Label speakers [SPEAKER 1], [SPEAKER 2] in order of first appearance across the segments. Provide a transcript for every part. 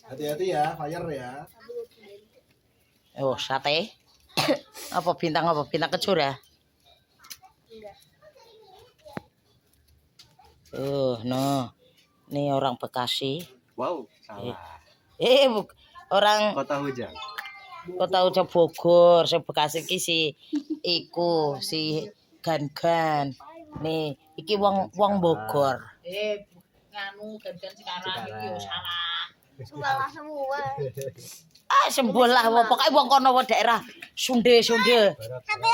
[SPEAKER 1] Hati-hati ya, fire ya.
[SPEAKER 2] Oh, sate. Apa bintang apa? Bintang kecur ya? No. Ini orang Bekasi.
[SPEAKER 1] Wow, salah.
[SPEAKER 2] Orang
[SPEAKER 1] Kota hujan.
[SPEAKER 2] Kota Ujo Bogor, saya Bekasi ki si Gan-gan. Nih, iki wong Bogor.
[SPEAKER 3] Nganu gantian sekarang iki yo salah.
[SPEAKER 4] Salah semua.
[SPEAKER 2] Sembolah pokoke wong kono daerah Sunde.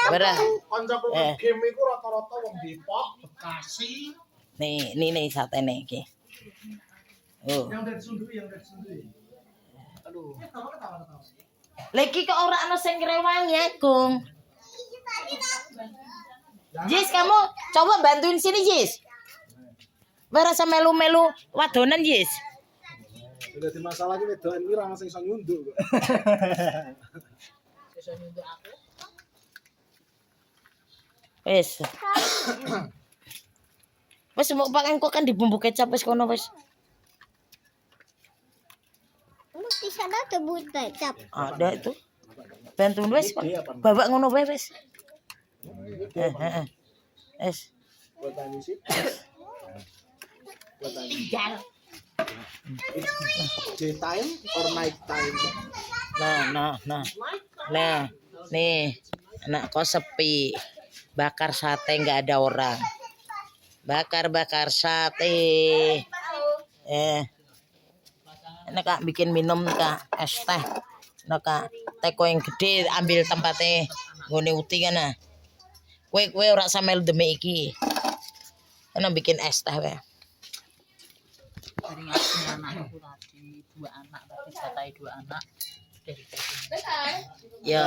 [SPEAKER 2] Barat.
[SPEAKER 1] Kancaku game iku rata-rata wong Depok, Bekasi.
[SPEAKER 2] Nih satene iki. Oh.
[SPEAKER 1] Yang dari Sundu. Aduh. Ketawa.
[SPEAKER 2] Lagi kok ora ana sing ngrewangi, Agung. Jis, kamu coba bantuin sini, Jis. Ora rasa melu-melu wadonan, Jis.
[SPEAKER 1] Sudah di masalah iki wedokan iki ora sing iso nyunduk kok.
[SPEAKER 3] Iso nyunduk aku.
[SPEAKER 2] Wis. Wis mau pakai kok kan dibumbu kecap wis kono wis.
[SPEAKER 4] Di sana ada bumbu kecap.
[SPEAKER 2] Ada itu. Bantuin wis. Bawa ngono wae wis. Wis.
[SPEAKER 1] Buat tani sih.
[SPEAKER 3] Tinggal.
[SPEAKER 1] Daytime or night time?
[SPEAKER 2] Nah. Nih, anak kos sepi. Bakar sate nggak ada orang. Bakar sate. Ini Kak bikin minum Kak es teh. Nah Kak, teko yang gede ambil tempatnya nggone uti kan nah. Kowe ora samel demi iki. Ana bikin es teh wae.
[SPEAKER 3] Dari ngasih anakku tadi 2 anak, tapi jatai 2 anak dari
[SPEAKER 2] Ya.